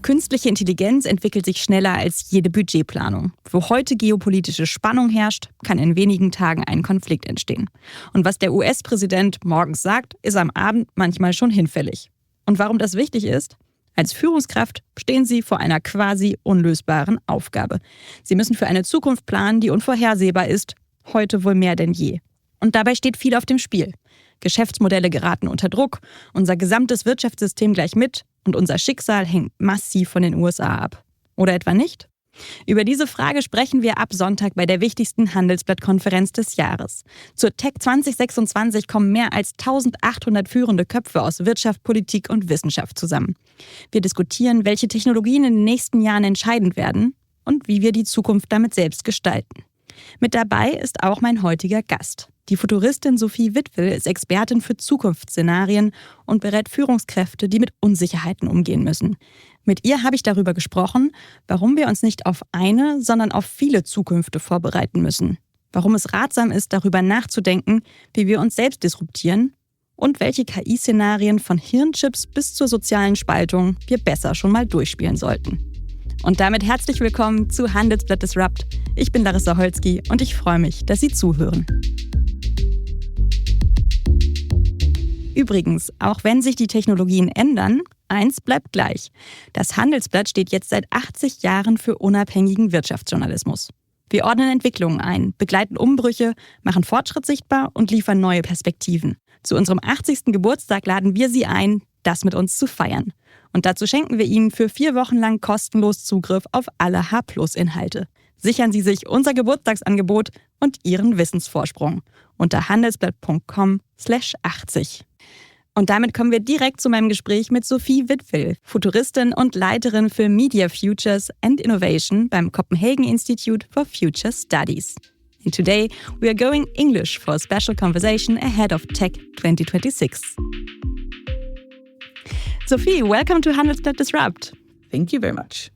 Künstliche Intelligenz entwickelt sich schneller als jede Budgetplanung. Wo heute geopolitische Spannung herrscht, kann in wenigen Tagen ein Konflikt entstehen. Und was der US-Präsident morgens sagt, ist am Abend manchmal schon hinfällig. Und warum das wichtig ist? Als Führungskraft stehen Sie vor einer quasi unlösbaren Aufgabe. Sie müssen für eine Zukunft planen, die unvorhersehbar ist, heute wohl mehr denn je. Und dabei steht viel auf dem Spiel. Geschäftsmodelle geraten unter Druck, unser gesamtes Wirtschaftssystem gleich mit und unser Schicksal hängt massiv von den USA ab. Oder etwa nicht? Über diese Frage sprechen wir ab Sonntag bei der wichtigsten Handelsblatt-Konferenz des Jahres. Zur Tech 2026 kommen mehr als 1800 führende Köpfe aus Wirtschaft, Politik und Wissenschaft zusammen. Wir diskutieren, welche Technologien in den nächsten Jahren entscheidend werden und wie wir die Zukunft damit selbst gestalten. Mit dabei ist auch mein heutiger Gast. Die Futuristin Sofie Hvitved ist Expertin für Zukunftsszenarien und berät Führungskräfte, die mit Unsicherheiten umgehen müssen. Mit ihr habe ich darüber gesprochen, warum wir uns nicht auf eine, sondern auf viele Zukünfte vorbereiten müssen. Warum es ratsam ist, darüber nachzudenken, wie wir uns selbst disruptieren und welche KI-Szenarien von Hirnchips bis zur sozialen Spaltung wir besser schon mal durchspielen sollten. Und damit herzlich willkommen zu Handelsblatt Disrupt. Ich bin Larissa Holzki und ich freue mich, dass Sie zuhören. Übrigens, auch wenn sich die Technologien ändern, eins bleibt gleich. Das Handelsblatt steht jetzt seit 80 Jahren für unabhängigen Wirtschaftsjournalismus. Wir ordnen Entwicklungen ein, begleiten Umbrüche, machen Fortschritt sichtbar und liefern neue Perspektiven. Zu unserem 80. Geburtstag laden wir Sie ein, das mit uns zu feiern. Und dazu schenken wir Ihnen für 4 Wochen lang kostenlos Zugriff auf alle H+-Inhalte. Sichern Sie sich unser Geburtstagsangebot und Ihren Wissensvorsprung unter handelsblatt.com/80. Und damit kommen wir direkt zu meinem Gespräch mit Sofie Hvitved, Futuristin und Leiterin für Media Futures and Innovation beim Copenhagen Institute for Future Studies. And today we are going English for a special conversation ahead of Tech 2026. Sofie, welcome to Handelsblatt Disrupt. Thank you very much.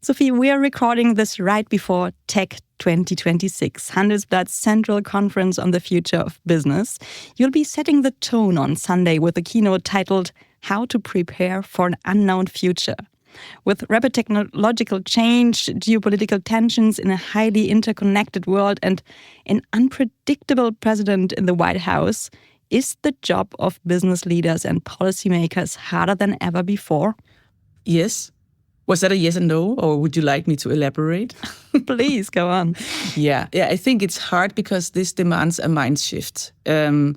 Sofie, we are recording this right before Tech 2026, Handelsblatt's central conference on the future of business. You'll be setting the tone on Sunday with a keynote titled How to Prepare for an Unknown Future. With rapid technological change, geopolitical tensions in a highly interconnected world, and an unpredictable president in the White House, is the job of business leaders and policymakers harder than ever before? Yes. Was that a yes and no, or would you like me to elaborate? Please, go on. Yeah, I think it's hard because this demands a mind shift. In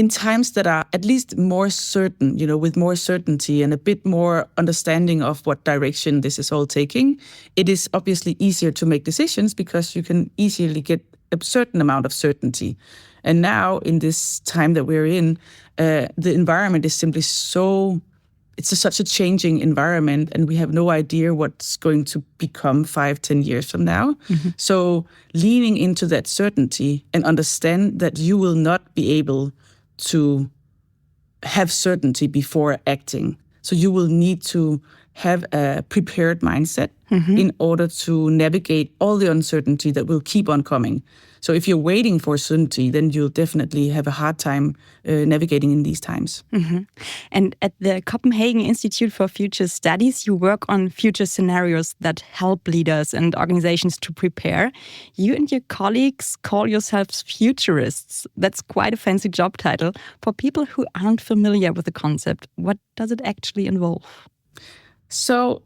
times that are at least more certain, with more certainty and a bit more understanding of what direction this is all taking, it is obviously easier to make decisions because you can easily get a certain amount of certainty. And now, in this time that we're in, the environment is simply it's such a changing environment, and we have no idea what's going to become 5-10 years from now. Mm-hmm. So leaning into that certainty and understand that you will not be able to have certainty before acting. So you will need to have a prepared mindset in order to navigate all the uncertainty that will keep on coming. So if you're waiting for certainty, then you'll definitely have a hard time navigating in these times. Mm-hmm. And at the Copenhagen Institute for Future Studies, you work on future scenarios that help leaders and organizations to prepare. You and your colleagues call yourselves futurists. That's quite a fancy job title. For people who aren't familiar with the concept, what does it actually involve? So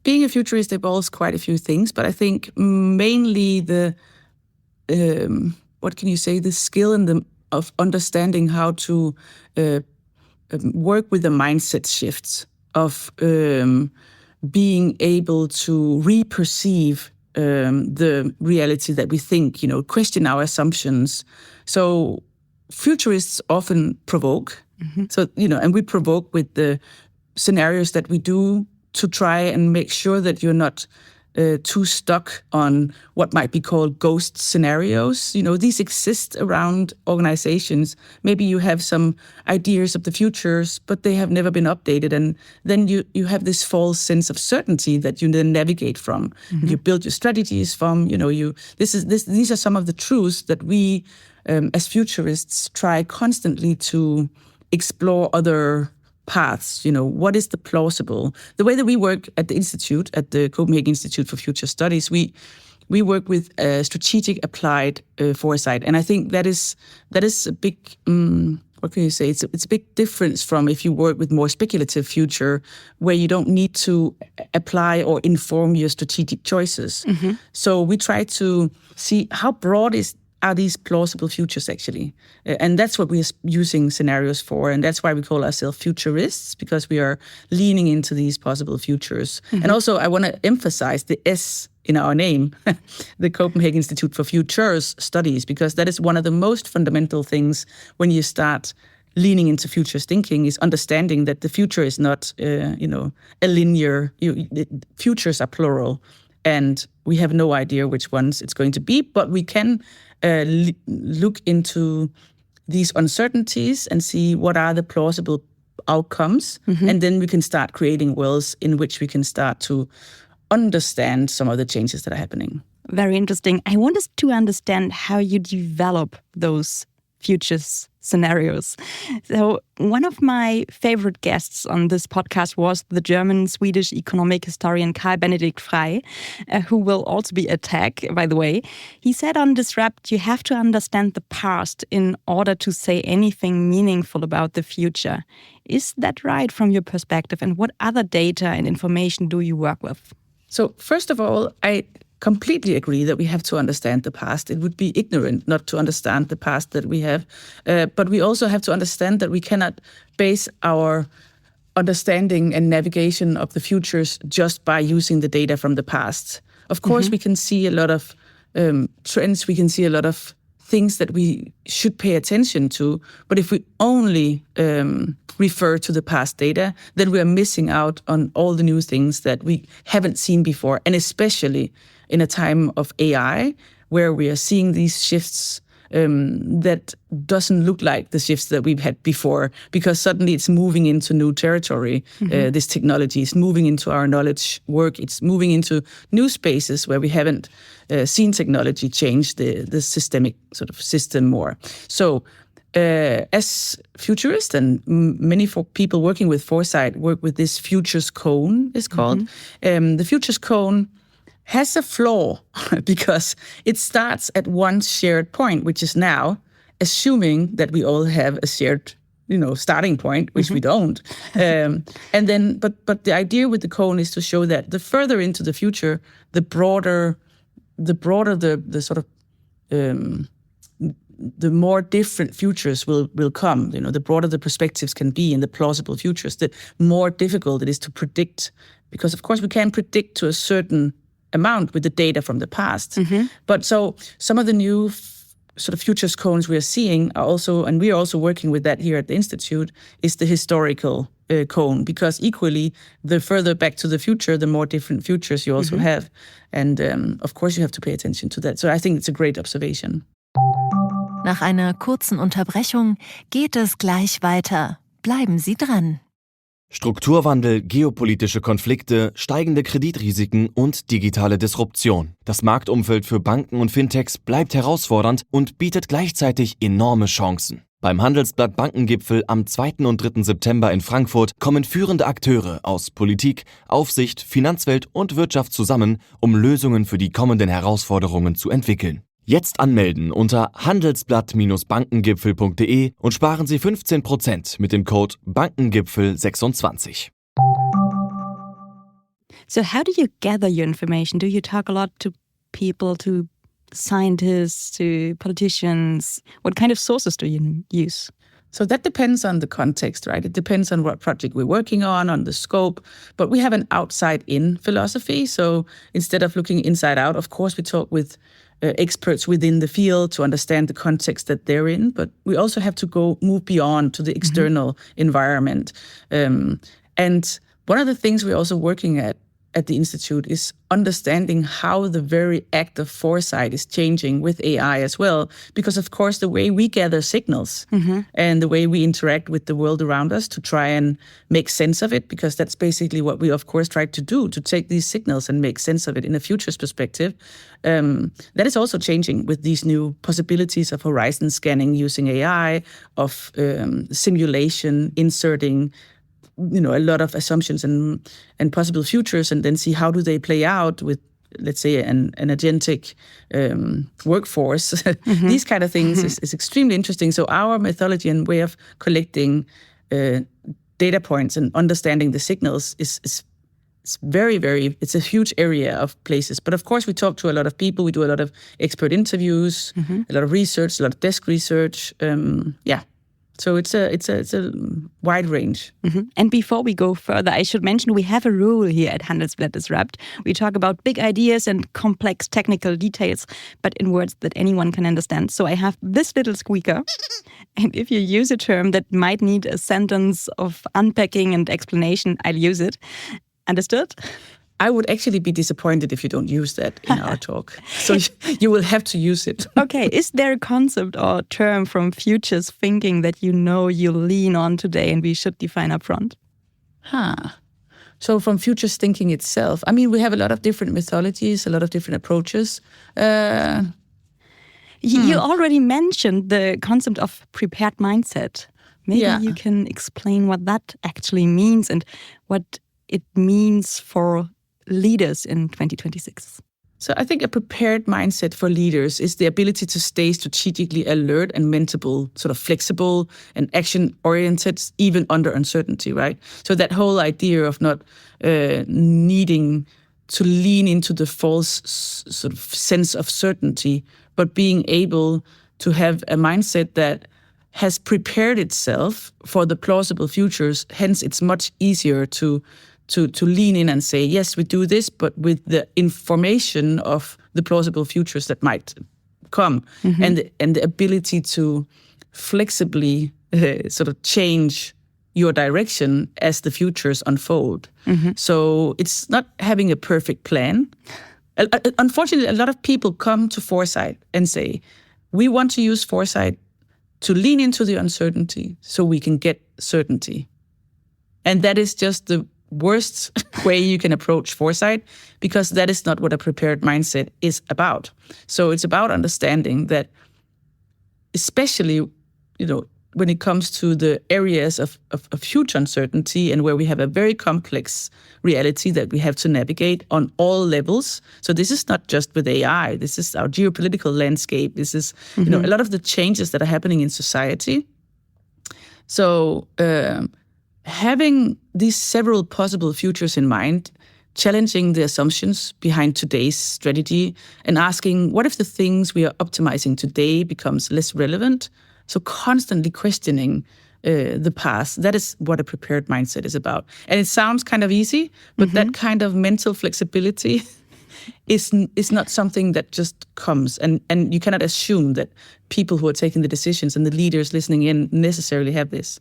being a futurist involves quite a few things, but I think mainly the skill of understanding how to work with the mindset shifts, of being able to re-perceive the reality that we think, question our assumptions. So futurists often provoke. Mm-hmm. So, and we provoke with the scenarios that we do to try and make sure that you're not too stuck on what might be called ghost scenarios. These exist around organizations. Maybe you have some ideas of the futures, but they have never been updated. And then you have this false sense of certainty that you then navigate from. Mm-hmm. You build your strategies from, these are some of the truths that we, as futurists, try constantly to explore other paths. What is the plausible? The way that we work at the Institute, at the Copenhagen Institute for Future Studies, we work with strategic applied foresight. And I think that is a big, what can you say? It's a big difference from if you work with more speculative future, where you don't need to apply or inform your strategic choices. Mm-hmm. So we try to see how broad are these plausible futures actually. And that's what we're using scenarios for. And that's why we call ourselves futurists, because we are leaning into these possible futures. Mm-hmm. And also I want to emphasize the S in our name, the Copenhagen Institute for Futures Studies, because that is one of the most fundamental things when you start leaning into futures thinking, is understanding that the future is not, a linear, futures are plural. And we have no idea which ones it's going to be, but we can look into these uncertainties and see what are the plausible outcomes. Mm-hmm. And then we can start creating worlds in which we can start to understand some of the changes that are happening. Very interesting. I want us to understand how you develop those futures scenarios. So one of my favorite guests on this podcast was the German-Swedish economic historian Karl Benedikt Frey, who will also be a tag, by the way. He said on Disrupt, you have to understand the past in order to say anything meaningful about the future. Is that right from your perspective? And what other data and information do you work with? So first of all, I completely agree that we have to understand the past. It would be ignorant not to understand the past that we have. But we also have to understand that we cannot base our understanding and navigation of the futures just by using the data from the past. Of course, mm-hmm. we can see a lot of trends. We can see a lot of things that we should pay attention to. But if we only refer to the past data, then we are missing out on all the new things that we haven't seen before. And especially in a time of AI, where we are seeing these shifts that doesn't look like the shifts that we've had before, because suddenly it's moving into new territory. Mm-hmm. This technology is moving into our knowledge work. It's moving into new spaces where we haven't seen technology change the systemic sort of system more. So as futurists and many people working with foresight work with this futures cone, is called. Mm-hmm. The futures cone has a flaw because it starts at one shared point, which is now, assuming that we all have a shared, starting point, which mm-hmm. we don't. And then, but the idea with the cone is to show that the further into the future, the broader the sort of the more different futures will come. The broader the perspectives can be in the plausible futures, the more difficult it is to predict, because of course we can predict to a certain amount with the data from the past. Mm-hmm. But so some of the new sort of futures cones we are seeing are also, and we are also working with that here at the Institute, is the historical cone, because equally, the further back to the future, the more different futures you also mm-hmm. have. And of course you have to pay attention to that. So I think it's a great observation. Nach einer kurzen Unterbrechung geht es gleich weiter. Bleiben Sie dran. Strukturwandel, geopolitische Konflikte, steigende Kreditrisiken und digitale Disruption. Das Marktumfeld für Banken und Fintechs bleibt herausfordernd und bietet gleichzeitig enorme Chancen. Beim Handelsblatt Bankengipfel am 2. und 3. September in Frankfurt kommen führende Akteure aus Politik, Aufsicht, Finanzwelt und Wirtschaft zusammen, um Lösungen für die kommenden Herausforderungen zu entwickeln. Jetzt anmelden unter handelsblatt-bankengipfel.de und sparen Sie 15% mit dem Code Bankengipfel26. So how do you gather your information? Do you talk a lot to people, to scientists, to politicians? What kind of sources do you use? So that depends on the context, right? It depends on what project we're working on the scope. But we have an outside-in philosophy. So instead of looking inside out, of course, we talk with experts within the field to understand the context that they're in. But we also have to move beyond to the external mm-hmm. environment. And one of the things we're also working at the Institute is understanding how the very act of foresight is changing with AI as well. Because, of course, the way we gather signals mm-hmm. and the way we interact with the world around us to try and make sense of it, because that's basically what we, of course, try to do, to take these signals and make sense of it in a futures perspective. That is also changing with these new possibilities of horizon scanning using AI, of simulation, inserting a lot of assumptions and possible futures, and then see how do they play out with, let's say, an agentic workforce. These kind of things is extremely interesting. So our methodology and way of collecting data points and understanding the signals is very, very, it's a huge area of places. But of course, we talk to a lot of people. We do a lot of expert interviews, a lot of research, a lot of desk research. So it's a wide range. And before we go further, I should mention we have a rule here at Handelsblatt Disrupt. We talk about big ideas and complex technical details, but in words that anyone can understand. So I have this little squeaker. And if you use a term that might need a sentence of unpacking and explanation, I'll use it. Understood? I would actually be disappointed if you don't use that in our talk. So you will have to use it. Okay. Is there a concept or term from futures thinking that you lean on today and we should define up front? So from futures thinking itself, I mean, we have a lot of different methodologies, a lot of different approaches. You already mentioned the concept of prepared mindset. Maybe you can explain what that actually means and what it means for leaders in 2026. So I think a prepared mindset for leaders is the ability to stay strategically alert and mentable, sort of flexible and action-oriented, even under uncertainty, right? So that whole idea of not needing to lean into the false sort of sense of certainty, but being able to have a mindset that has prepared itself for the plausible futures. Hence, it's much easier to lean in and say, yes, we do this, but with the information of the plausible futures that might come, and the ability to flexibly sort of change your direction as the futures unfold. So it's not having a perfect plan. Unfortunately, a lot of people come to foresight and say, we want to use foresight to lean into the uncertainty so we can get certainty. And that is just the worst way you can approach foresight, because that is not what a prepared mindset is about. So it's about understanding that, especially, when it comes to the areas of huge uncertainty and where we have a very complex reality that we have to navigate on all levels. So this is not just with AI. This is our geopolitical landscape. This is, a lot of the changes that are happening in society. So having these several possible futures in mind, challenging the assumptions behind today's strategy and asking, what if the things we are optimizing today becomes less relevant? So constantly questioning the past. That is what a prepared mindset is about. And it sounds kind of easy, but that kind of mental flexibility is not something that just comes. And you cannot assume that people who are taking the decisions and the leaders listening in necessarily have this.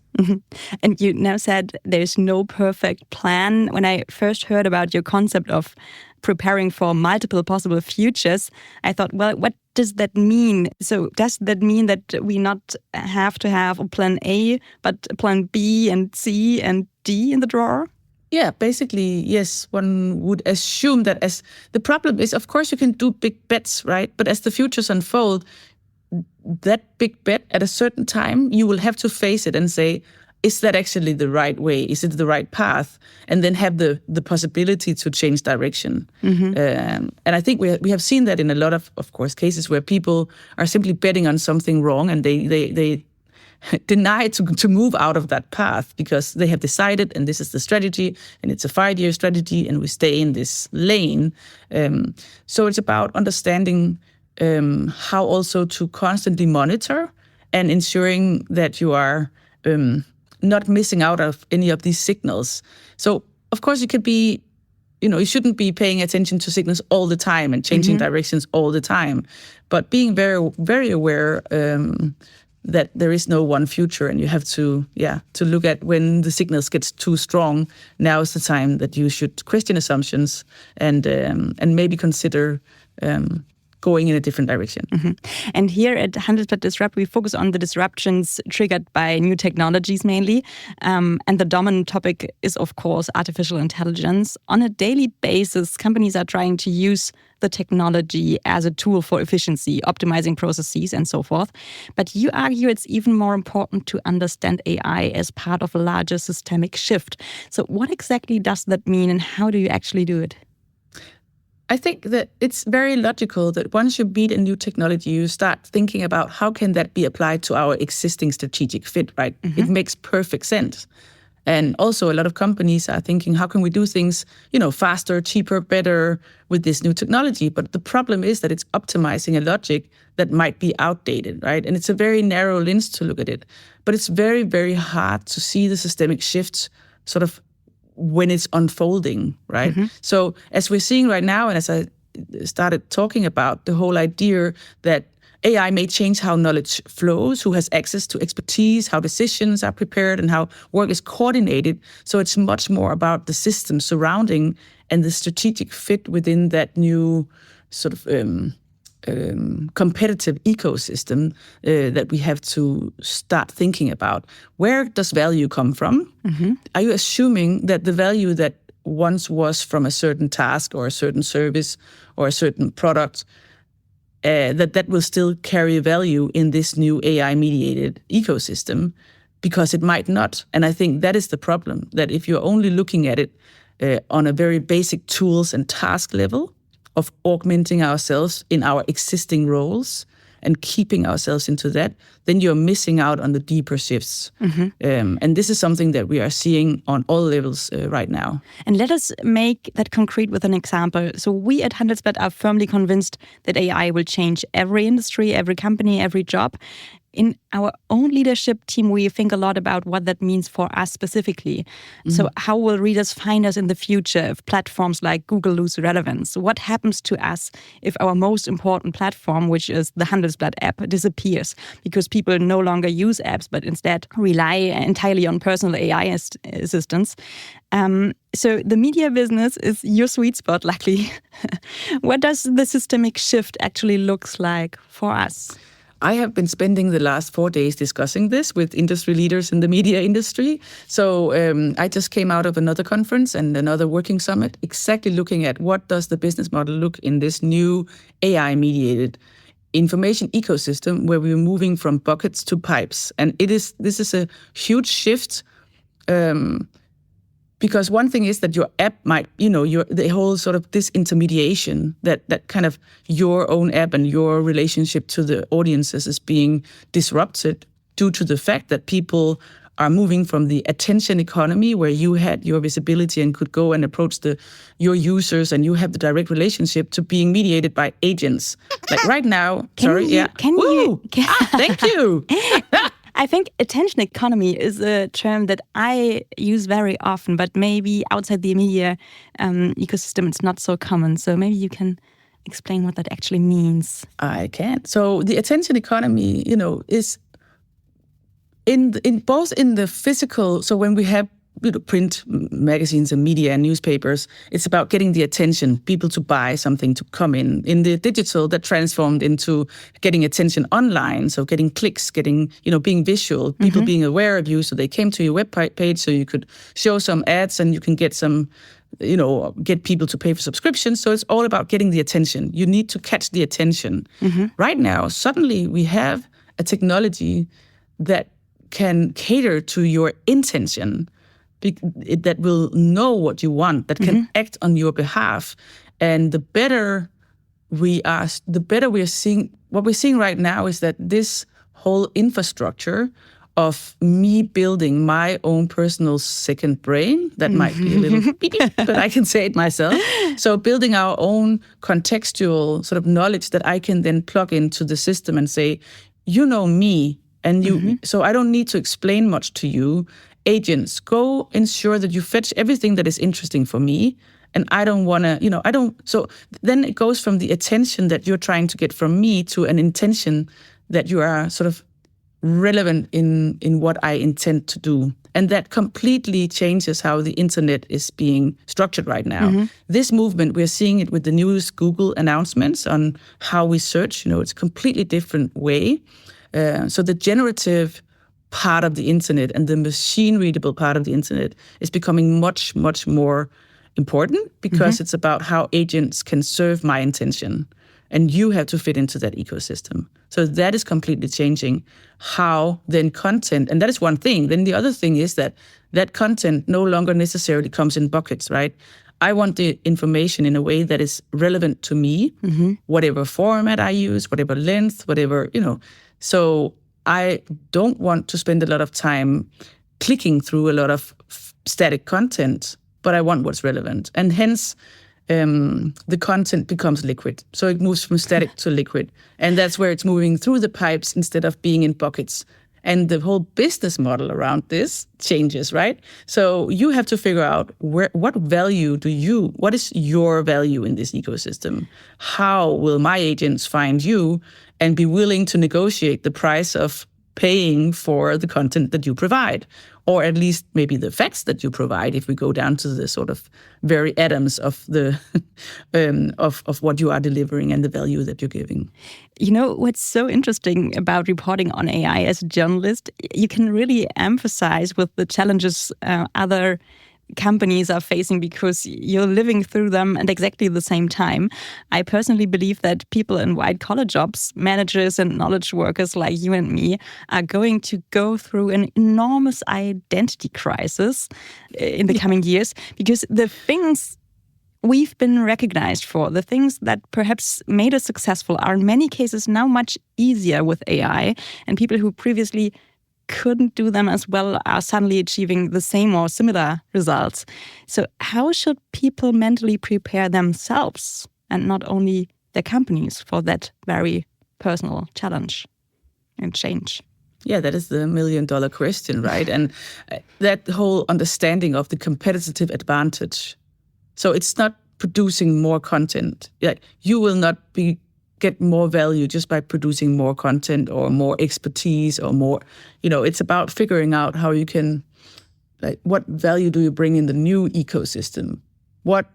And you now said there's no perfect plan. When I first heard about your concept of preparing for multiple possible futures, I thought, well, what does that mean? So does that mean that we not have to have a plan A, but a plan B and C and D in the drawer? Yeah, basically, yes, one would assume that. As the problem is, of course, you can do big bets, right? But as the futures unfold, that big bet at a certain time, you will have to face it and say, is that actually the right way? Is it the right path? And then have the possibility to change direction. And I think we have seen that in a lot of course, cases where people are simply betting on something wrong and they deny to move out of that path because they have decided, and this is the strategy, and it's a 5-year strategy, and we stay in this lane. So it's about understanding how also to constantly monitor and ensuring that you are not missing out of any of these signals. So, of course, you could be, you shouldn't be paying attention to signals all the time and changing directions all the time, but being very, very aware that there is no one future, and you have to look at when the signals get too strong. Now is the time that you should question assumptions and maybe consider going in a different direction. Mm-hmm. And here at Handelsblatt Disrupt, we focus on the disruptions triggered by new technologies mainly. And the dominant topic is, of course, artificial intelligence. On a daily basis, companies are trying to use the technology as a tool for efficiency, optimizing processes and so forth. But you argue it's even more important to understand AI as part of a larger systemic shift. So what exactly does that mean and how do you actually do it? I think that it's very logical that once you meet a new technology, you start thinking about how can that be applied to our existing strategic fit, right? Mm-hmm. It makes perfect sense. And also a lot of companies are thinking, how can we do things, faster, cheaper, better with this new technology? But the problem is that it's optimizing a logic that might be outdated, right? And it's a very narrow lens to look at it. But it's very, very hard to see the systemic shifts sort of when it's unfolding, right? Mm-hmm. So as we're seeing right now, and as I started talking about, the whole idea that AI may change how knowledge flows, who has access to expertise, how decisions are prepared, and how work is coordinated. So it's much more about the system surrounding and the strategic fit within that new sort of competitive ecosystem that we have to start thinking about. Where does value come from? Mm-hmm. Are you assuming that the value that once was from a certain task or a certain service or a certain product, that will still carry value in this new AI-mediated ecosystem? Because it might not. And I think that is the problem, that if you're only looking at it on a very basic tools and task level, of augmenting ourselves in our existing roles and keeping ourselves into that, then you're missing out on the deeper shifts. Mm-hmm. And this is something that we are seeing on all levels right now. And let us make that concrete with an example. So we at Handelsblatt are firmly convinced that AI will change every industry, every company, every job. In our own leadership team, we think a lot about what that means for us specifically. Mm-hmm. So how will readers find us in the future if platforms like Google lose relevance? What happens to us if our most important platform, which is the Handelsblatt app, disappears because people no longer use apps, but instead rely entirely on personal AI assistants? So the media business is your sweet spot, luckily. What does the systemic shift actually looks like for us? I have been spending the last 4 days discussing this with industry leaders in the media industry. So I just came out of another conference and another working summit, exactly looking at what does the business model look in this new AI-mediated information ecosystem where we're moving from buckets to pipes. And this is a huge shift. Because one thing is that your app might, the whole sort of disintermediation, that kind of your own app and your relationship to the audiences is being disrupted due to the fact that people are moving from the attention economy where you had your visibility and could go and approach your users and you have the direct relationship to being mediated by agents. Like right now, thank you. I think attention economy is a term that I use very often, but maybe outside the media ecosystem, it's not so common. So maybe you can explain what that actually means. I can. So the attention economy, is in both in the physical. So when we have print magazines and media and newspapers, it's about getting the attention, people to buy something, to come in. In the digital, that transformed into getting attention online, so getting clicks, getting, being visual, people being aware of you, so they came to your web page so you could show some ads and you can get some, get people to pay for subscriptions. So it's all about getting the attention. You need to catch the attention. Mm-hmm. Right now, suddenly we have a technology that can cater to your intention, that will know what you want, that can act on your behalf. And the better we are seeing. What we're seeing right now is that this whole infrastructure of me building my own personal second brain, that might be a little beep, but I can say it myself. So building our own contextual sort of knowledge that I can then plug into the system and say, you know me, and you. So I don't need to explain much to you. Agents, go ensure that you fetch everything that is interesting for me. And I don't want to, So then it goes from the attention that you're trying to get from me to an intention that you are sort of relevant in what I intend to do. And that completely changes how the internet is being structured right now. This movement, we're seeing it with the newest Google announcements on how we search. It's a completely different way. So the generative part of the internet and the machine-readable part of the internet is becoming much, much more important because it's about how agents can serve my intention. And you have to fit into that ecosystem. So that is completely changing how then content, and that is one thing. Then the other thing is that content no longer necessarily comes in buckets, right? I want the information in a way that is relevant to me, whatever format I use, whatever length, whatever, So I don't want to spend a lot of time clicking through a lot of static content, but I want what's relevant. And hence, the content becomes liquid. So it moves from static to liquid. And that's where it's moving through the pipes instead of being in buckets. And the whole business model around this changes, right? So you have to figure out what is your value in this ecosystem? How will my agents find you and be willing to negotiate the price of paying for the content that you provide? Or at least maybe the facts that you provide, if we go down to the sort of very atoms of the of what you are delivering and the value that you're giving. What's so interesting about reporting on AI as a journalist, you can really emphasize with the challenges other companies are facing because you're living through them at exactly the same time. I personally believe that people in white-collar jobs, managers and knowledge workers like you and me, are going to go through an enormous identity crisis in the coming years because the things we've been recognized for, the things that perhaps made us successful, are in many cases now much easier with AI, and people who previously couldn't do them as well are suddenly achieving the same or similar results. So how should people mentally prepare themselves and not only their companies for that very personal challenge and change? Yeah, that is the $1 million question, right? And that whole understanding of the competitive advantage. So it's not producing more content. You will not get more value just by producing more content or more expertise or more, it's about figuring out how you can, what value do you bring in the new ecosystem? What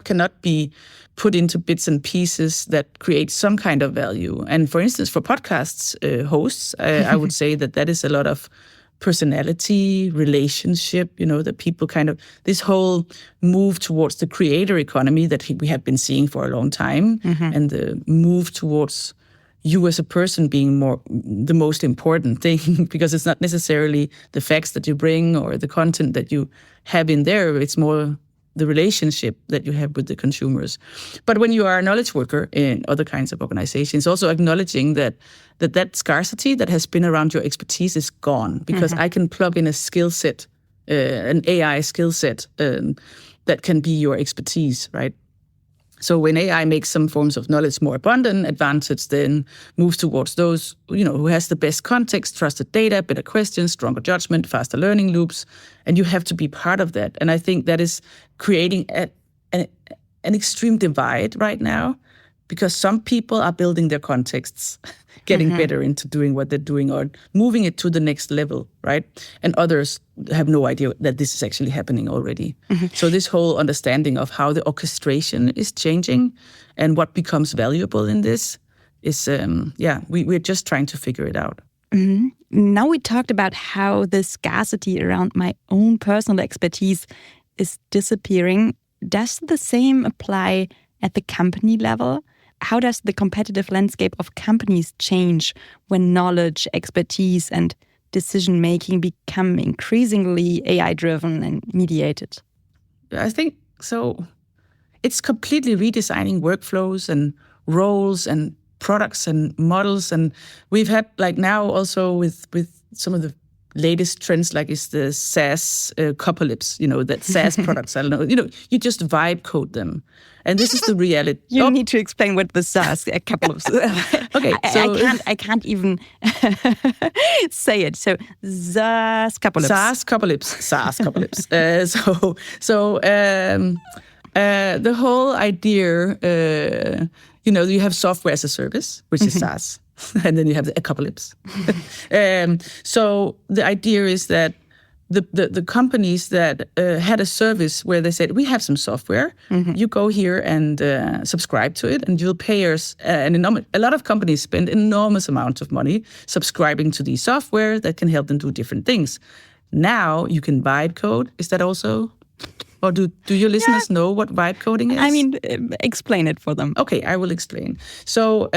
cannot be put into bits and pieces that create some kind of value? And for instance, for podcasts hosts, I would say that is a lot of personality, relationship, that people kind of, this whole move towards the creator economy that we have been seeing for a long time, and the move towards you as a person being the most important thing, because it's not necessarily the facts that you bring or the content that you have in there, it's more the relationship that you have with the consumers. But when you are a knowledge worker in other kinds of organizations, also acknowledging that scarcity that has been around your expertise is gone, because I can plug in a skill set, an AI skill set that can be your expertise, right? So when AI makes some forms of knowledge more abundant, advantage then moves towards those, who has the best context, trusted data, better questions, stronger judgment, faster learning loops, and you have to be part of that. And I think that is creating an extreme divide right now, because some people are building their contexts, getting better into doing what they're doing or moving it to the next level, right? And others have no idea that this is actually happening already. So this whole understanding of how the orchestration is changing and what becomes valuable in this is, we're just trying to figure it out. Now we talked about how the scarcity around my own personal expertise is disappearing. Does the same apply at the company level? How does the competitive landscape of companies change when knowledge, expertise, and decision-making become increasingly AI-driven and mediated? I think so. It's completely redesigning workflows and roles and products and models. And we've had, now also with some of the latest trends, is the SaaS apocalypse, that SaaS products, I don't know, you just vibe code them. And this is the reality. You need to explain what the SaaS apocalypse. Okay, so I can't even say it. So SaaS apocalypse. SaaS apocalypse. So the whole idea, you have software as a service, which is SaaS. and then you have the apocalypse. So the idea is that the companies that had a service where they said, we have some software, you go here and subscribe to it, and you'll pay us a lot of companies spend enormous amounts of money subscribing to these software that can help them do different things. Now you can vibe code. Is that also... Or do your listeners know what vibe coding is? I mean, explain it for them. Okay, I will explain. So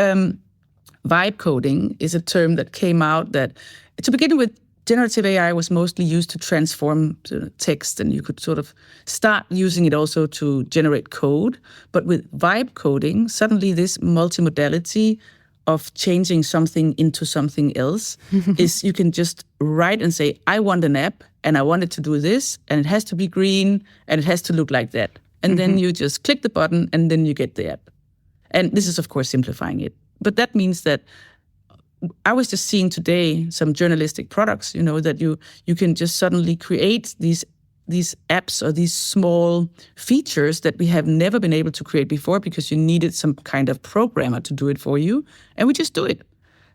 vibe coding is a term that came out that, to begin with, generative AI was mostly used to transform text, and you could sort of start using it also to generate code. But with vibe coding, suddenly this multimodality of changing something into something else is you can just write and say, I want an app, and I want it to do this, and it has to be green, and it has to look like that. And then you just click the button, and then you get the app. And this is, of course, simplifying it. But that means that I was just seeing today some journalistic products, that you can just suddenly create these apps or these small features that we have never been able to create before because you needed some kind of programmer to do it for you, and we just do it.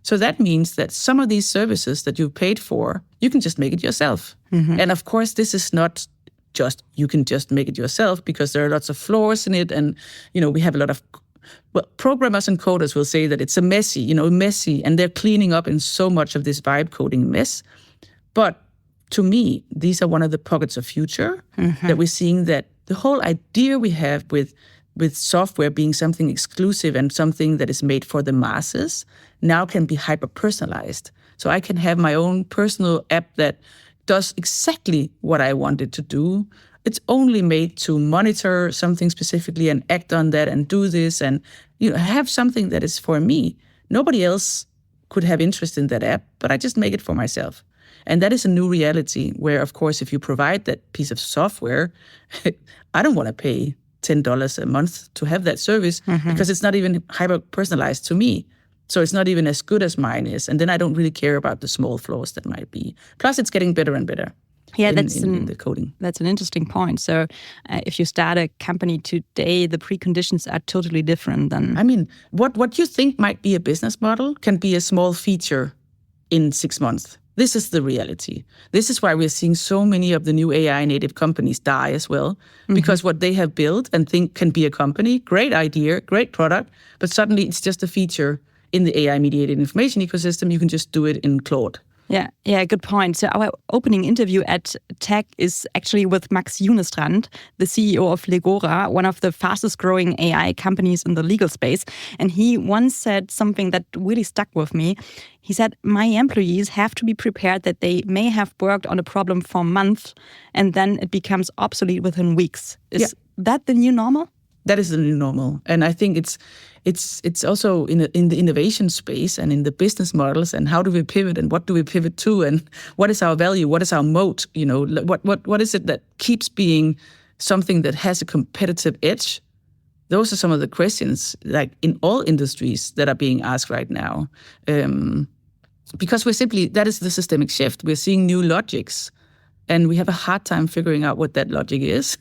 So that means that some of these services that you paid for, you can just make it yourself. And of course, this is not just you can just make it yourself, because there are lots of flaws in it, and we have a lot of programmers and coders will say that it's messy, and they're cleaning up in so much of this vibe coding mess. But to me, these are one of the pockets of future that we're seeing, that the whole idea we have with software being something exclusive and something that is made for the masses now can be hyper-personalized. So I can have my own personal app that does exactly what I want it to do. It's only made to monitor something specifically and act on that and do this and have something that is for me. Nobody else could have interest in that app, but I just make it for myself. And that is a new reality where, of course, if you provide that piece of software, I don't want to pay $10 a month to have that service because it's not even hyper-personalized to me. So it's not even as good as mine is. And then I don't really care about the small flaws that might be. Plus, it's getting better and better. Yeah, in the coding. That's an interesting point. So if you start a company today, the preconditions are totally different than... I mean, what you think might be a business model can be a small feature in 6 months. This is the reality. This is why we're seeing so many of the new AI native companies die as well, because what they have built and think can be a company, great idea, great product, but suddenly it's just a feature in the AI-mediated information ecosystem. You can just do it in Claude. Yeah, good point. So our opening interview at Tech is actually with Max Junestrand, the CEO of Legora, one of the fastest growing AI companies in the legal space. And he once said something that really stuck with me. He said, my employees have to be prepared that they may have worked on a problem for months and then it becomes obsolete within weeks. Is that the new normal? That is the new normal. And I think it's also in the innovation space and in the business models, and how do we pivot and what do we pivot to and what is our value, what is our moat, what is it that keeps being something that has a competitive edge? Those are some of the questions, like in all industries, that are being asked right now. Because that is the systemic shift. We're seeing new logics. And we have a hard time figuring out what that logic is.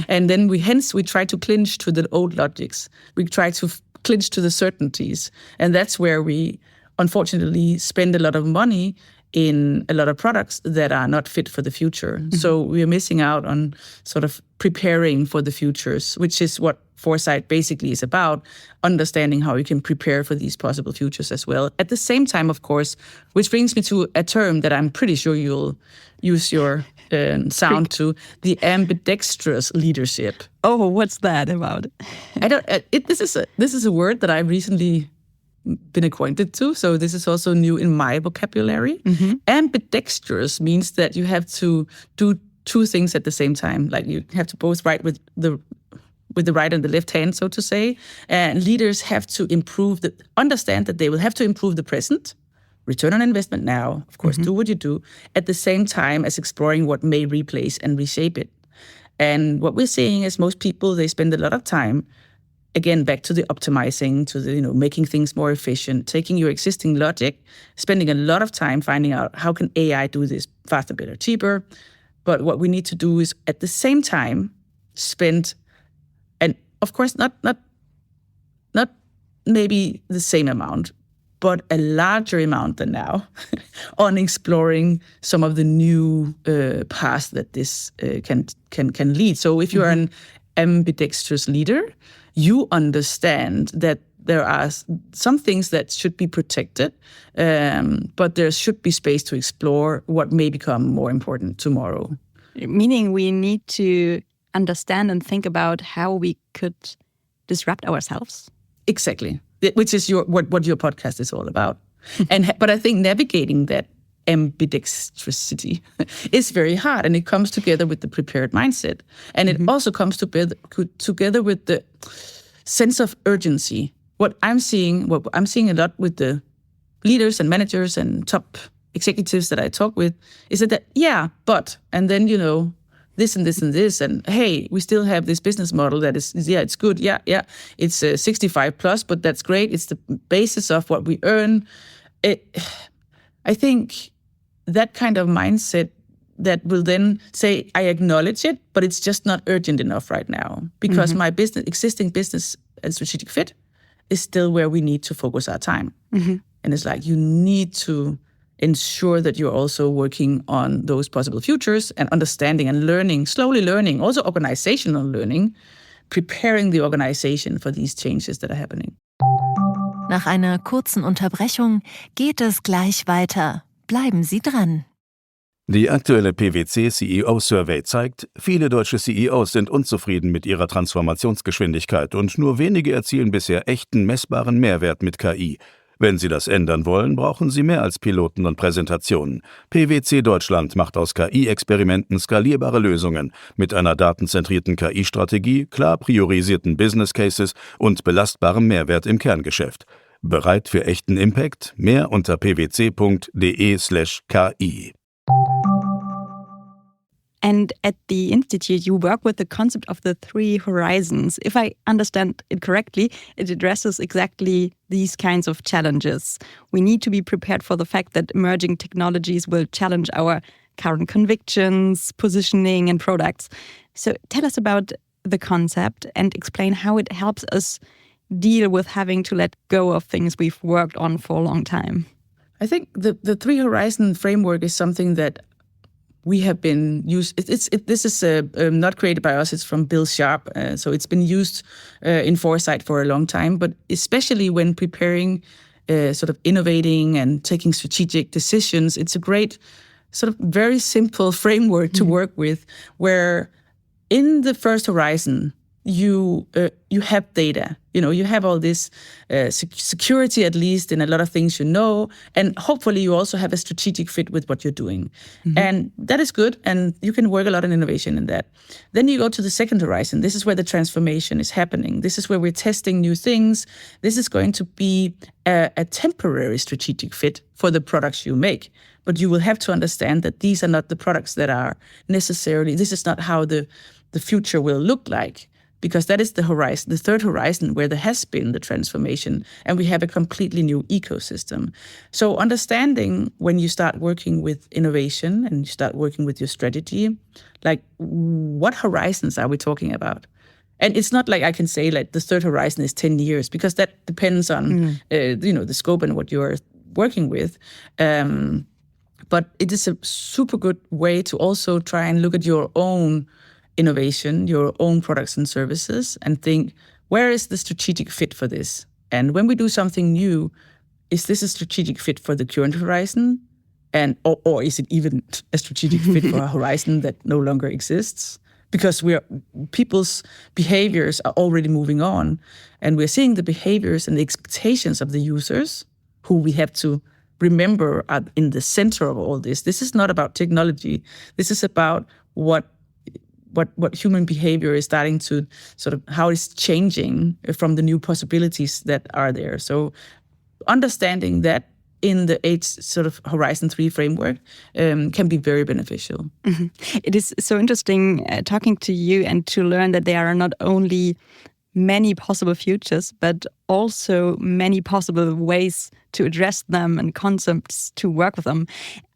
And then we try to clinch to the old logics. We try to clinch to the certainties. And that's where we, unfortunately, spend a lot of money in a lot of products that are not fit for the future. So we're missing out on sort of preparing for the futures, which is what foresight basically is about, understanding how you can prepare for these possible futures as well. At the same time, of course, which brings me to a term that I'm pretty sure you'll use your sound to, the ambidextrous leadership. Oh, what's that about? This is a word that I've recently been acquainted to, so this is also new in my vocabulary. Ambidextrous means that you have to do two things at the same time. Like you have to both write with the right and the left hand, so to say. And leaders have to understand that they will have to improve the present, return on investment now, of course, do what you do, at the same time as exploring what may replace and reshape it. And what we're seeing is most people, they spend a lot of time, again, back to the optimizing, to the making things more efficient, taking your existing logic, spending a lot of time finding out how can AI do this faster, better, cheaper. But what we need to do is at the same time spend, and of course not maybe the same amount, but a larger amount than now on exploring some of the new paths that this can lead. So if you're an ambidextrous leader, you understand that there are some things that should be protected, but there should be space to explore what may become more important tomorrow. Meaning we need to understand and think about how we could disrupt ourselves. Exactly, which is what your podcast is all about. But I think navigating that ambidextrosity is very hard, and it comes together with the prepared mindset, and it also comes together with the sense of urgency. What I'm seeing a lot with the leaders and managers and top executives that I talk with is that and then this and this and this, and hey, we still have this business model that is it's good, it's 65 plus, but that's great. It's the basis of what we earn. I think that kind of mindset that will then say, I acknowledge it, but it's just not urgent enough right now because my existing business and strategic fit is still where we need to focus our time. And it's like you need to ensure that you're also working on those possible futures and understanding and learning, slowly learning, also organizational learning, preparing the organization for these changes that are happening. Nach einer kurzen Unterbrechung geht es gleich weiter. Bleiben Sie dran. Die aktuelle PwC-CEO-Survey zeigt, viele deutsche CEOs sind unzufrieden mit ihrer Transformationsgeschwindigkeit und nur wenige erzielen bisher echten, messbaren Mehrwert mit KI. Wenn Sie das ändern wollen, brauchen Sie mehr als Piloten und Präsentationen. PwC Deutschland macht aus KI-Experimenten skalierbare Lösungen mit einer datenzentrierten KI-Strategie, klar priorisierten Business Cases und belastbarem Mehrwert im Kerngeschäft. Bereit für echten Impact? Mehr unter pwc.de/ki. And at the Institute, you work with the concept of the three horizons. If I understand it correctly, it addresses exactly these kinds of challenges. We need to be prepared for the fact that emerging technologies will challenge our current convictions, positioning, and products. So tell us about the concept and explain how it helps us deal with having to let go of things we've worked on for a long time. I think the three horizon framework is something that we have been used. This is not created by us. It's from Bill Sharp. So it's been used in foresight for a long time, but especially when preparing, sort of innovating and taking strategic decisions, it's a great sort of very simple framework to work with, where in the first horizon, you have data. You have all this security, at least in a lot of things and hopefully you also have a strategic fit with what you're doing. And that is good, and you can work a lot on innovation in that. Then you go to the second horizon. This is where the transformation is happening. This is where we're testing new things. This is going to be a temporary strategic fit for the products you make. But you will have to understand that these are not the products that are necessarily, this is not how the future will look like. Because that is the horizon, the third horizon, where there has been the transformation and we have a completely new ecosystem. So understanding when you start working with innovation and you start working with your strategy, like what horizons are we talking about? And it's not like I can say like the third horizon is 10 years, because that depends on the scope and what you're working with. But it is a super good way to also try and look at your own innovation, your own products and services, and think, where is the strategic fit for this? And when we do something new, is this a strategic fit for the current horizon? And or is it even a strategic fit for a horizon that no longer exists? Because people's behaviors are already moving on, and we're seeing the behaviors and the expectations of the users, who we have to remember are in the center of all this. This is not about technology. This is about what human behavior is starting to sort of how it's changing from the new possibilities that are there. So understanding that in the 8 sort of Horizon 3 framework can be very beneficial. Mm-hmm. It is so interesting talking to you and to learn that there are not only many possible futures, but also many possible ways to address them and concepts to work with them.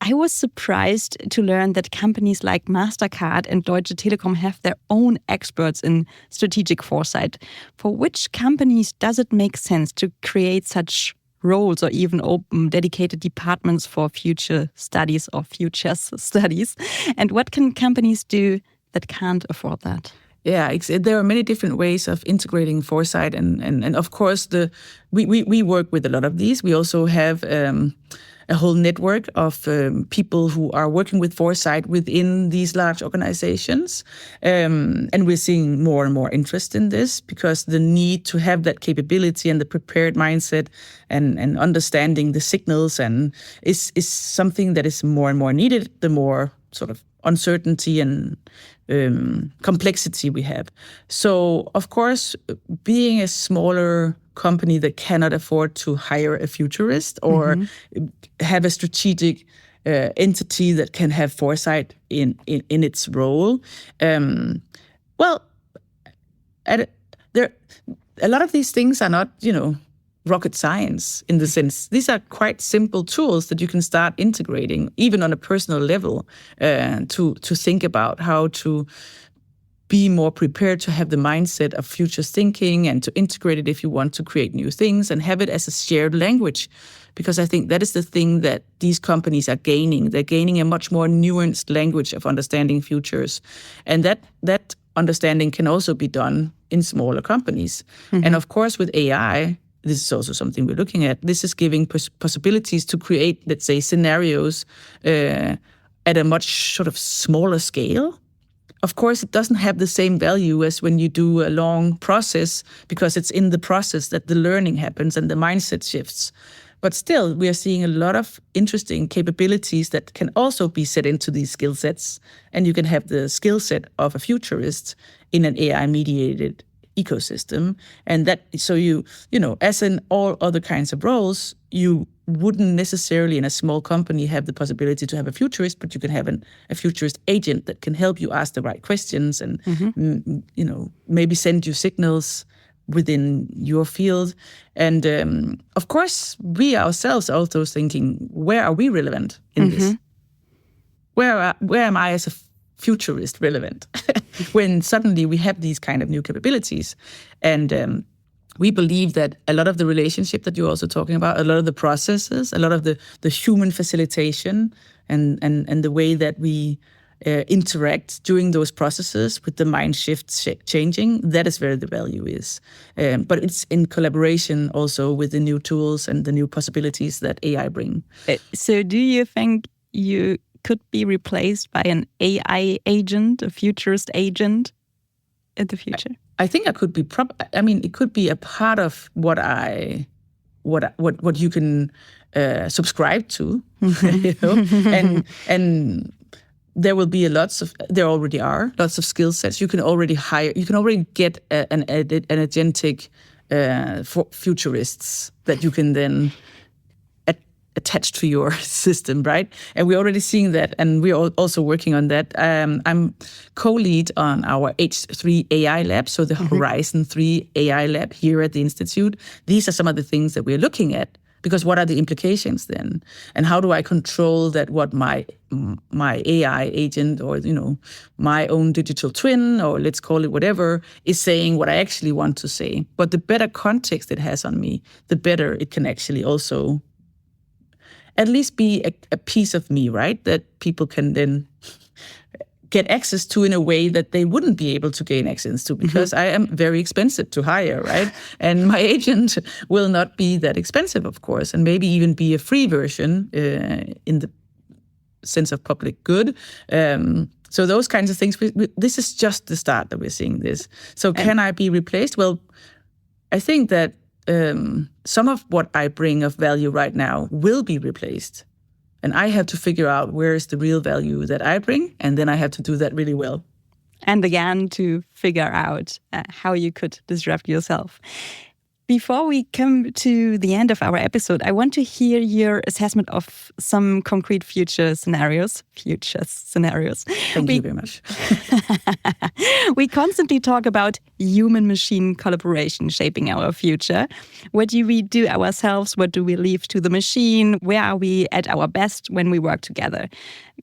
I was surprised to learn that companies like Mastercard and Deutsche Telekom have their own experts in strategic foresight. For which companies does it make sense to create such roles or even open dedicated departments for future studies or futures studies. And what can companies do that can't afford that? Yeah, there are many different ways of integrating foresight, and of course we work with a lot of these. We also have a whole network of people who are working with foresight within these large organizations, and we're seeing more and more interest in this because the need to have that capability and the prepared mindset and understanding the signals and is something that is more and more needed. The more sort of uncertainty and complexity we have. So, of course, being a smaller company that cannot afford to hire a futurist or have a strategic entity that can have foresight in its role, a lot of these things are not, rocket science in the sense. These are quite simple tools that you can start integrating, even on a personal level, to think about how to be more prepared to have the mindset of futures thinking and to integrate it if you want to create new things and have it as a shared language. Because I think that is the thing that these companies are gaining. They're gaining a much more nuanced language of understanding futures. And that understanding can also be done in smaller companies. And of course, with AI, this is also something we're looking at. This is giving possibilities to create, let's say, scenarios at a much sort of smaller scale. Of course, it doesn't have the same value as when you do a long process because it's in the process that the learning happens and the mindset shifts. But still, we are seeing a lot of interesting capabilities that can also be set into these skill sets. And you can have the skill set of a futurist in an AI-mediated ecosystem. And that, so as in all other kinds of roles, you wouldn't necessarily in a small company have the possibility to have a futurist, but you can have a futurist agent that can help you ask the right questions and, maybe send you signals within your field. And of course, we ourselves are also thinking, where are we relevant in this? Where am I as a futurist relevant when suddenly we have these kind of new capabilities? And we believe that a lot of the relationship that you're also talking about, a lot of the processes, a lot of the human facilitation and the way that we interact during those processes with the mind shift changing, that is where the value is. But it's in collaboration also with the new tools and the new possibilities that AI bring. So do you think you could be replaced by an AI agent, a futurist agent in the future? I think I could be. It could be a part of what you can subscribe to, and there will be there already are lots of skill sets. You can already hire. You can already get an agentic for futurists that you can then attached to your system, right? And we're already seeing that, and we're also working on that. I'm co-lead on our H3 AI lab, so the Horizon 3 AI lab here at the Institute. These are some of the things that we're looking at, because what are the implications then? And how do I control that what my AI agent or, my own digital twin, or let's call it whatever, is saying what I actually want to say. But the better context it has on me, the better it can actually also at least be a piece of me, right? That people can then get access to in a way that they wouldn't be able to gain access to, because I am very expensive to hire, right? And my agent will not be that expensive, of course, and maybe even be a free version in the sense of public good. So those kinds of things, this is just the start that we're seeing this. So can I be replaced? Well, I think that some of what I bring of value right now will be replaced. And I have to figure out where is the real value that I bring, and then I have to do that really well. And again, to figure out how you could disrupt yourself. Before we come to the end of our episode, I want to hear your assessment of some concrete future scenarios. Thank you very much. We constantly talk about human-machine collaboration shaping our future. What do we do ourselves? What do we leave to the machine? Where are we at our best when we work together?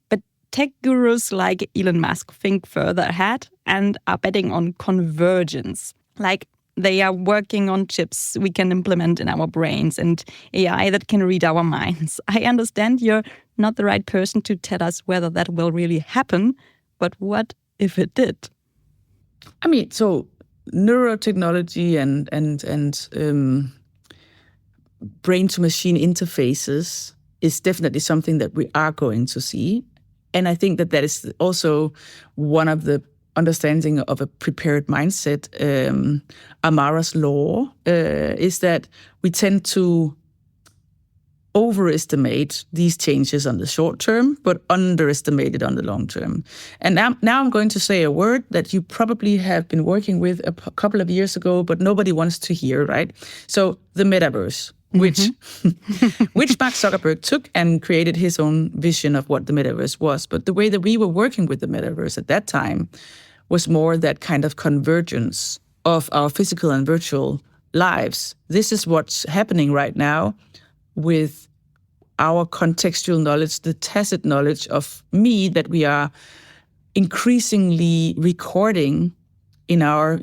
But tech gurus like Elon Musk think further ahead and are betting on convergence. Like, they are working on chips we can implement in our brains and AI that can read our minds. I understand you're not the right person to tell us whether that will really happen, but what if it did? I mean, so neurotechnology and brain-to-machine interfaces is definitely something that we are going to see. And I think that is also one of the understanding of a prepared mindset. Amara's law is that we tend to overestimate these changes on the short term, but underestimate it on the long term. And now I'm going to say a word that you probably have been working with a couple of years ago, but nobody wants to hear, right? So the metaverse, which Mark Zuckerberg took and created his own vision of what the metaverse was. But the way that we were working with the metaverse at that time was more that kind of convergence of our physical and virtual lives. This is what's happening right now with our contextual knowledge, the tacit knowledge of me that we are increasingly recording in our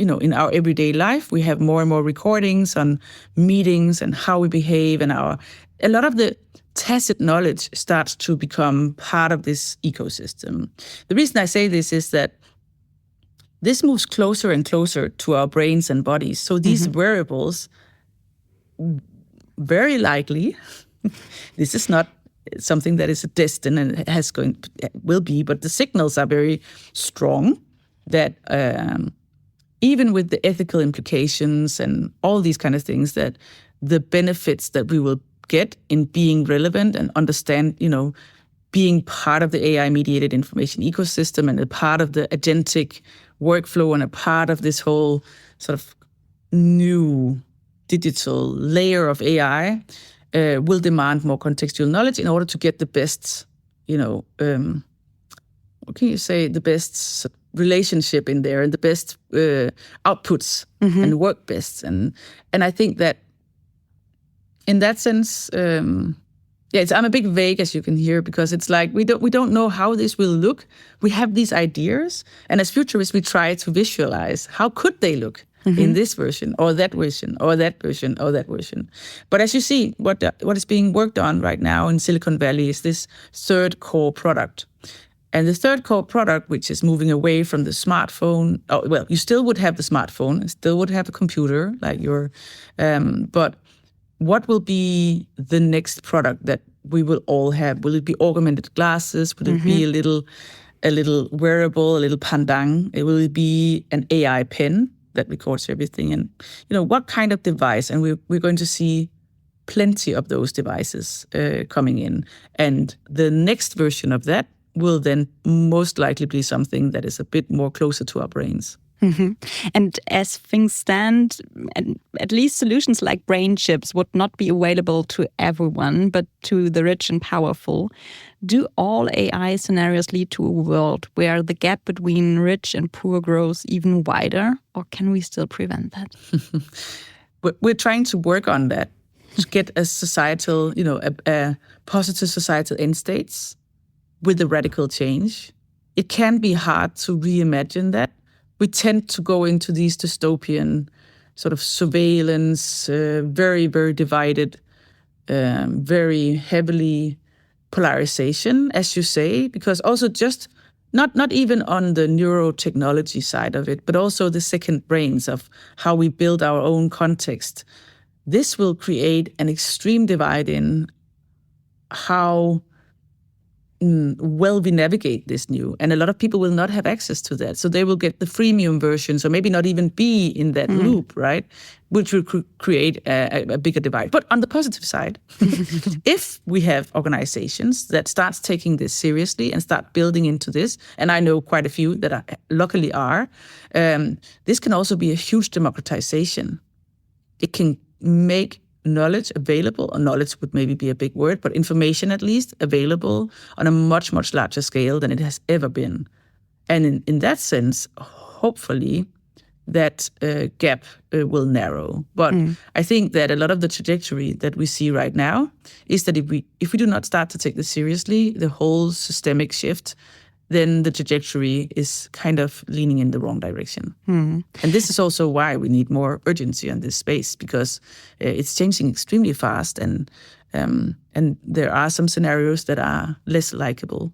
everyday life. We have more and more recordings on meetings and how we behave, and a lot of the tacit knowledge starts to become part of this ecosystem. The reason I say this is that this moves closer and closer to our brains and bodies. So these wearables, very likely, this is not something that is destined and will be, but the signals are very strong that even with the ethical implications and all these kind of things, that the benefits that we will get in being relevant and understand, being part of the AI-mediated information ecosystem and a part of the agentic workflow and a part of this whole sort of new digital layer of AI will demand more contextual knowledge in order to get the best, what can you say, the best relationship in there and the best outputs and work best. And I think that in that sense, I'm a bit vague, as you can hear, because it's like we don't know how this will look. We have these ideas, and as futurists, we try to visualize how could they look in this version, or that version, or that version, or that version. But as you see, what is being worked on right now in Silicon Valley is this third core product. And the third core product, which is moving away from the smartphone, you still would have the smartphone, you still would have a computer, like but what will be the next product that we will all have? Will it be augmented glasses? Will it be a little wearable, a little pandang? Will it be an AI pen that records everything? And what kind of device? And we're going to see plenty of those devices coming in. And the next version of that will then most likely be something that is a bit more closer to our brains. And as things stand, at least solutions like brain chips would not be available to everyone, but to the rich and powerful. Do all AI scenarios lead to a world where the gap between rich and poor grows even wider, or can we still prevent that? We're trying to work on that, to get a societal, a positive societal end states with a radical change. It can be hard to reimagine that. We tend to go into these dystopian sort of surveillance, very, very divided, very heavily polarization, as you say, because also just not even on the neurotechnology side of it, but also the second brains of how we build our own context. This will create an extreme divide in how well we navigate this new. And a lot of people will not have access to that. So they will get the freemium versions or maybe not even be in that loop, right? Which will create a bigger divide. But on the positive side, if we have organizations that start taking this seriously and start building into this, and I know quite a few that luckily are, this can also be a huge democratization. It can make knowledge available, or knowledge would maybe be a big word, but information at least available on a much, much larger scale than it has ever been. And in that sense, hopefully, that gap will narrow. But I think that a lot of the trajectory that we see right now is that if we do not start to take this seriously, the whole systemic shift then the trajectory is kind of leaning in the wrong direction. And this is also why we need more urgency on this space, because it's changing extremely fast, and there are some scenarios that are less likable.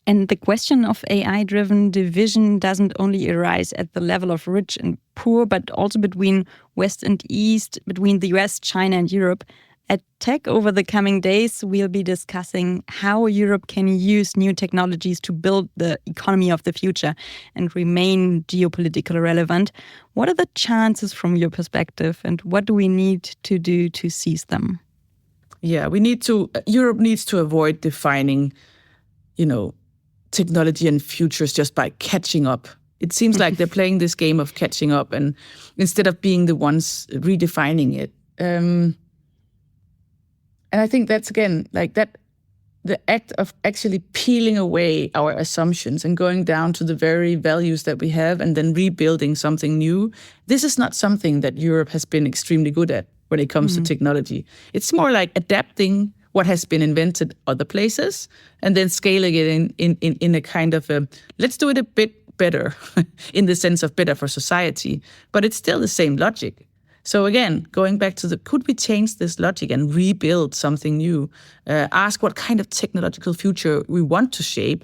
And the question of AI-driven division doesn't only arise at the level of rich and poor, but also between West and East, between the US, China, and Europe. At Tech, over the coming days, we'll be discussing how Europe can use new technologies to build the economy of the future and remain geopolitically relevant. What are the chances from your perspective, and what do we need to do to seize them? Yeah, Europe needs to avoid defining, technology and futures just by catching up. It seems like they're playing this game of catching up, and instead of being the ones redefining it. And I think that's, again, like that, the act of actually peeling away our assumptions and going down to the very values that we have and then rebuilding something new. This is not something that Europe has been extremely good at when it comes to technology. It's more like adapting what has been invented other places and then scaling it in a kind of let's do it a bit better in the sense of better for society. But it's still the same logic. So again, going back to could we change this logic and rebuild something new? Ask what kind of technological future we want to shape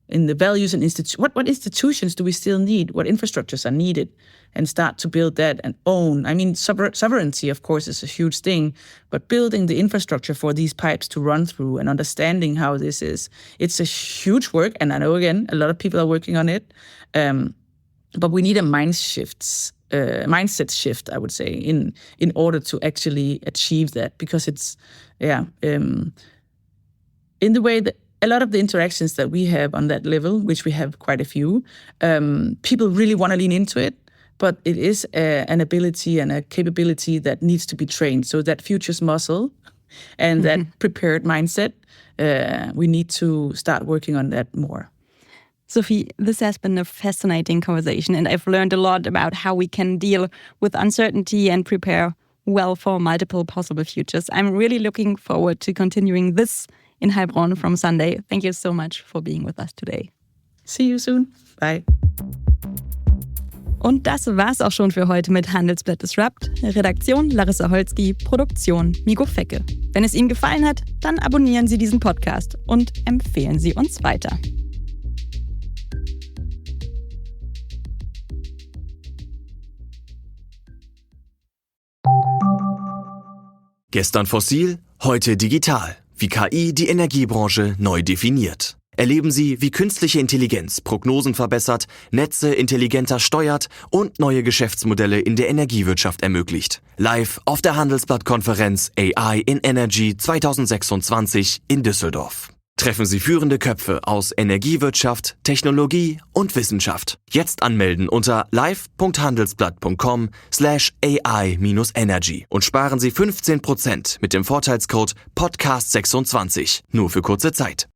in the values and what institutions do we still need? What infrastructures are needed? And start to build that and own. I mean, sovereignty, of course, is a huge thing, but building the infrastructure for these pipes to run through and understanding how this is, it's a huge work. And I know, again, a lot of people are working on it. But we need a mindset shift, I would say, in order to actually achieve that, because it's, in the way that a lot of the interactions that we have on that level, which we have quite a few, people really want to lean into it, but it is an ability and a capability that needs to be trained. So that futures muscle and that prepared mindset, we need to start working on that more. Sofie, this has been a fascinating conversation, and I've learned a lot about how we can deal with uncertainty and prepare well for multiple possible futures. I'm really looking forward to continuing this in Heilbronn from Sunday. Thank you so much for being with us today. See you soon. Bye. Und das war's auch schon für heute mit Handelsblatt Disrupt. Redaktion Larissa Holzki, Produktion Migo Fecke. Wenn es Ihnen gefallen hat, dann abonnieren Sie diesen Podcast und empfehlen Sie uns weiter. Gestern fossil, heute digital. Wie KI die Energiebranche neu definiert. Erleben Sie, wie künstliche Intelligenz Prognosen verbessert, Netze intelligenter steuert und neue Geschäftsmodelle in der Energiewirtschaft ermöglicht. Live auf der Handelsblatt-Konferenz AI in Energy 2026 in Düsseldorf. Treffen Sie führende Köpfe aus Energiewirtschaft, Technologie und Wissenschaft. Jetzt anmelden unter live.handelsblatt.com/AI-Energy und sparen Sie 15% mit dem Vorteilscode Podcast26. Nur für kurze Zeit.